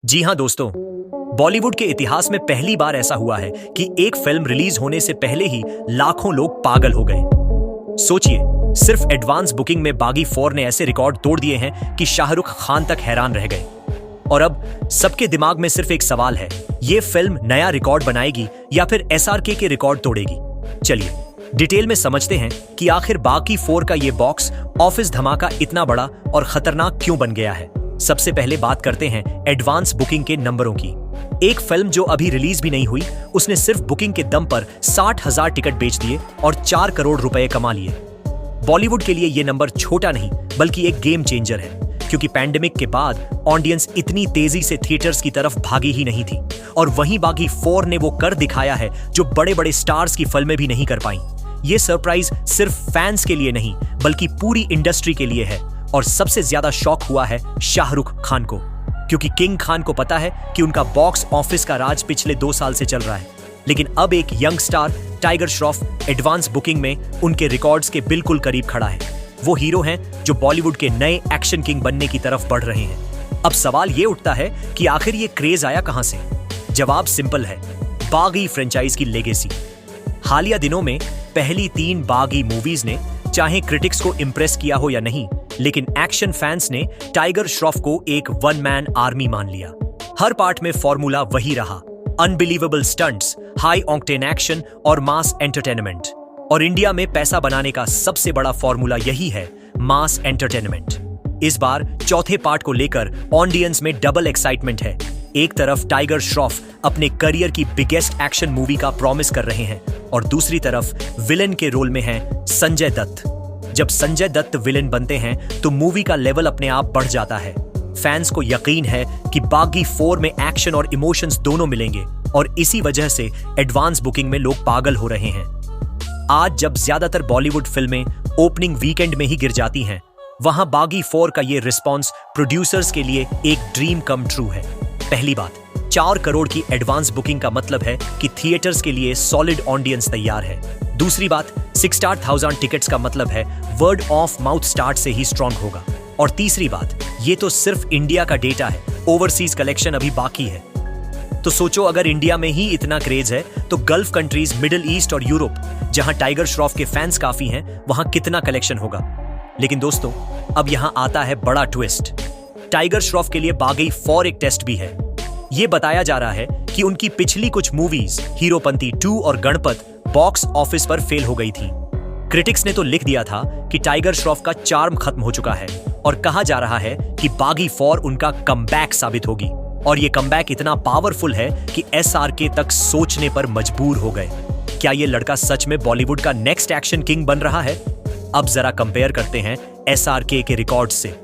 जी हाँ दोस्तों, बॉलीवुड के इतिहास में पहली बार ऐसा हुआ है कि एक फिल्म रिलीज होने से पहले ही लाखों लोग पागल हो गए। सोचिए, सिर्फ एडवांस बुकिंग में बागी 4 ने ऐसे रिकॉर्ड तोड़ दिए हैं कि शाहरुख खान तक हैरान रह गए। और अब सबके दिमाग में सिर्फ एक सवाल है, ये फिल्म नया रिकॉर्ड बनाएगी या फिर एसआरके के रिकॉर्ड तोड़ेगी? चलिए डिटेल में समझते हैं कि आखिर बागी 4 का ये बॉक्स ऑफिस धमाका इतना बड़ा और खतरनाक क्यों बन गया है। सबसे पहले बात करते हैं एडवांस बुकिंग के नंबरों की। एक फिल्म जो अभी रिलीज भी नहीं हुई, उसने सिर्फ बुकिंग के दम पर 60,000 टिकट बेच दिए और 4 करोड़ रुपए कमा लिए। बॉलीवुड के लिए ये नंबर छोटा नहीं बल्कि एक गेम चेंजर है, क्योंकि पैंडेमिक के बाद ऑडियंस इतनी तेजी से थिएटर्स की तरफ भागी ही नहीं थी। और वहीं बागी 4 ने वो कर दिखाया है जो बड़े बड़े स्टार्स की फिल्में भी नहीं कर पाई। ये सरप्राइज सिर्फ फैंस के लिए नहीं बल्कि पूरी इंडस्ट्री के लिए है। और सबसे ज्यादा शॉक हुआ है शाहरुख खान को, क्योंकि किंग खान को पता है कि उनका बॉक्स ऑफिस का राज पिछले 2 साल से चल रहा है, लेकिन अब एक young star tiger Shroff advance booking में उनके रिकॉर्ड्स के बिल्कुल करीब खड़ा है। वो हीरो हैं जो बॉलीवुड के नए एक्शन किंग बनने की तरफ बढ़ रहे हैं। अब सवाल ये उठता है कि आखिर ये क्रेज आया कहां से? जवाब सिंपल है, बागी फ्रेंचाइज की लेगेसी। हालिया दिनों में पहली 3 बागी मूवीज ने चाहे क्रिटिक्स को इंप्रेस किया हो या नहीं, लेकिन एक्शन फैंस ने टाइगर श्रॉफ को एक वन मैन आर्मी मान लिया। हर पार्ट में फॉर्मूला वही रहा, unbelievable stunts, high octane action और मास एंटरटेनमेंट। और इंडिया में पैसा बनाने का सबसे बड़ा फॉर्मूला यही है, मास एंटरटेनमेंट। इस बार चौथे पार्ट को लेकर ऑडियंस में डबल एक्साइटमेंट है। एक तरफ टाइगर श्रॉफ अपने करियर की बिगेस्ट एक्शन मूवी का प्रॉमिस कर रहे हैं और दूसरी तरफ विलेन के रोल में है संजय दत्त। जब संजय दत्त विलेन बनते हैं तो मूवी का लेवल अपने आप बढ़ जाता है। फैंस को यकीन है कि बागी 4 में एक्शन और इमोशंस दोनों मिलेंगे और इसी वजह से एडवांस बुकिंग में लोग पागल हो रहे हैं। आज जब ज्यादातर बॉलीवुड फिल्में ओपनिंग वीकेंड में ही गिर जाती हैं, वहां बागी 4 का ये रिस्पॉन्स प्रोड्यूसर्स के लिए एक ड्रीम कम ट्रू है। पहली बात, 4 करोड़ की एडवांस बुकिंग का मतलब है कि थिएटर्स के लिए सॉलिड ऑडियंस तैयार है। दूसरी बात, 60,000 टिकट्स का मतलब है वर्ड ऑफ माउथ स्टार्ट से ही स्ट्रांग होगा। और तीसरी बात, ये तो सिर्फ इंडिया का डेटा है, ओवरसीज कलेक्शन अभी बाकी है। तो सोचो, अगर इंडिया में ही इतना क्रेज है तो गल्फ कंट्रीज, मिडिल ईस्ट और यूरोप, जहां टाइगर श्रॉफ के फैंस काफी हैं, वहां कितना कलेक्शन होगा। लेकिन दोस्तों, अब यहां आता है बड़ा ट्विस्ट। टाइगर श्रॉफ के लिए बागी 4 एक टेस्ट भी है। ये बताया जा रहा है कि उनकी पिछली कुछ मूवीज हीरोपंती 2 और गणपत बॉक्स ऑफिस पर फेल हो गई थी। क्रिटिक्स ने तो लिख दिया था कि टाइगर श्रॉफ का चार्म खत्म हो चुका है और कहा जा रहा है कि बागी 4 उनका कमबैक साबित होगी। और ये कमबैक इतना पावरफुल है कि एसआरके तक सोचने पर मजबूर हो गए। क्या ये लड़का सच में बॉलीवुड का नेक्स्ट एक्शन किंग बन रहा है? अब जरा कंपेयर करते हैं एसआरके के रिकॉर्ड से।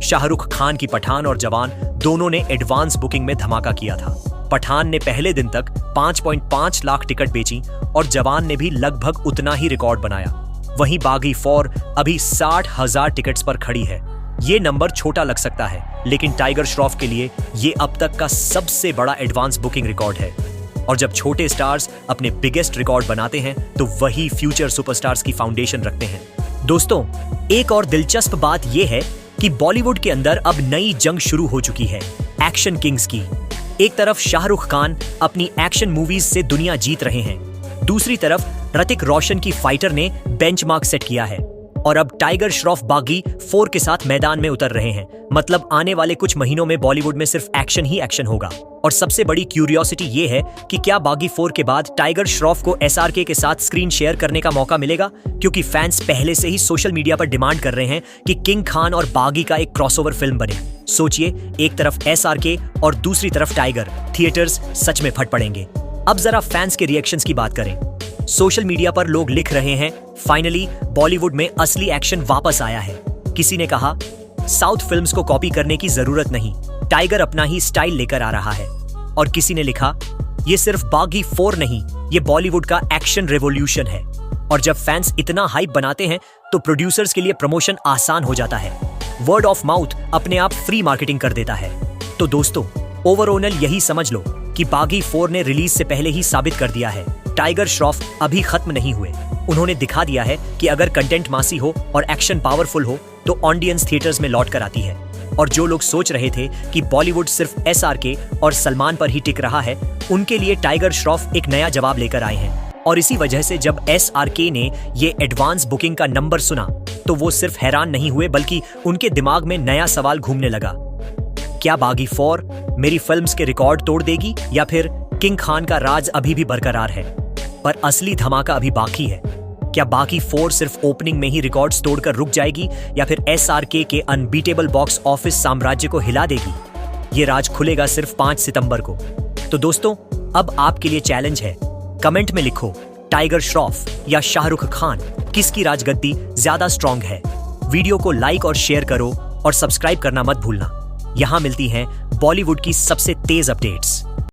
शाहरुख खान की पठान और जवान दोनों ने एडवांस बुकिंग में धमाका किया था। पठान ने पहले दिन तक 5.5 लाख टिकट बेची और जवान ने भी लगभग उतना ही रिकॉर्ड बनाया। वहीं बागी 4 अभी 60,000 टिकट्स पर खड़ी है। ये नंबर छोटा लग सकता है, लेकिन टाइगर श्रॉफ के लिए ये अब तक का सबसे बड़ा एडवांस बुकिंग रिकॉर्ड है। और जब छोटे स्टार्स अपने बिगेस्ट रिकॉर्ड बनाते हैं तो वही फ्यूचर सुपरस्टार्स की फाउंडेशन रखते हैं। दोस्तों, एक और दिलचस्प बात यह है कि बॉलीवुड के अंदर अब नई जंग शुरू हो चुकी है, एक्शन किंग्स की। एक तरफ शाहरुख खान अपनी एक्शन मूवीज से दुनिया जीत रहे हैं, दूसरी तरफ ऋतिक रोशन की फाइटर ने बेंचमार्क सेट किया है। और अब टाइगर श्रॉफ बागी 4 के साथ मैदान में उतर रहे हैं। मतलब आने वाले कुछ महीनों में बॉलीवुड में सिर्फ एक्शन ही एक्शन होगा। और सबसे बड़ी क्यूरियोसिटी ये है कि क्या बागी 4 के बाद टाइगर श्रॉफ को एसआरके के साथ स्क्रीन शेयर करने का मौका मिलेगा, क्योंकि फैंस पहले से ही सोशल मीडिया पर डिमांड कर रहे हैं कि किंग खान और बागी का एक क्रॉसओवर फिल्म बने। सोचिए, एक तरफ एसआरके और दूसरी तरफ टाइगर, थिएटर्स सच में फट पड़ेंगे। अब जरा फैंस के रिएक्शंस की बात करें। सोशल मीडिया पर लोग लिख रहे हैं, फाइनली बॉलीवुड में असली एक्शन वापस आया है। किसी ने कहा, साउथ फिल्म्स को कॉपी करने की जरूरत नहीं, टाइगर अपना ही स्टाइल लेकर आ रहा है। और किसी ने लिखा, ये सिर्फ बागी 4 नहीं, ये बॉलीवुड का एक्शन रेवोल्यूशन है। और जब फैंस इतना हाइप बनाते हैं तो प्रोड्यूसर्स के लिए प्रमोशन आसान हो जाता है। वर्ड ऑफ माउथ अपने आप फ्री मार्केटिंग कर देता है। तो दोस्तों, ओवरऑल यही समझ लो कि बागी 4 ने रिलीज से पहले ही साबित कर दिया है, टाइगर श्रॉफ अभी खत्म नहीं हुए। उन्होंने दिखा दिया है कि अगर कंटेंट मासी हो और एक्शन पावरफुल हो तो ऑडियंस थिएटर्स में लौट कर आती है। और जो लोग सोच रहे थे कि बॉलीवुड सिर्फ एसआरके और सलमान पर ही टिक रहा है, उनके लिए टाइगर श्रॉफ एक नया जवाब लेकर आए हैं। और इसी वजह से जब एसआरके ने ये एडवांस बुकिंग का नंबर सुना तो वो सिर्फ हैरान नहीं हुए बल्कि उनके दिमाग में नया सवाल घूमने लगा। क्या बागी 4 मेरी फिल्म्स के रिकॉर्ड तोड़ देगी या फिर किंग खान का राज अभी भी बरकरार है? पर असली धमाका अभी बाकी है। क्या बागी 4 सिर्फ ओपनिंग में ही रिकॉर्ड्स तोड़कर रुक जाएगी या फिर एसआरके के अनबीटेबल बॉक्स ऑफिस साम्राज्य को हिला देगी? ये राज खुलेगा सिर्फ 5 सितंबर को। तो दोस्तों, अब आपके लिए चैलेंज है, कमेंट में लिखो टाइगर श्रॉफ या शाहरुख खान, किसकी राजगद्दी ज्यादा स्ट्रॉन्ग है? वीडियो को लाइक और शेयर करो और सब्सक्राइब करना मत भूलना। यहां मिलती हैं बॉलीवुड की सबसे तेज अपडेट्स।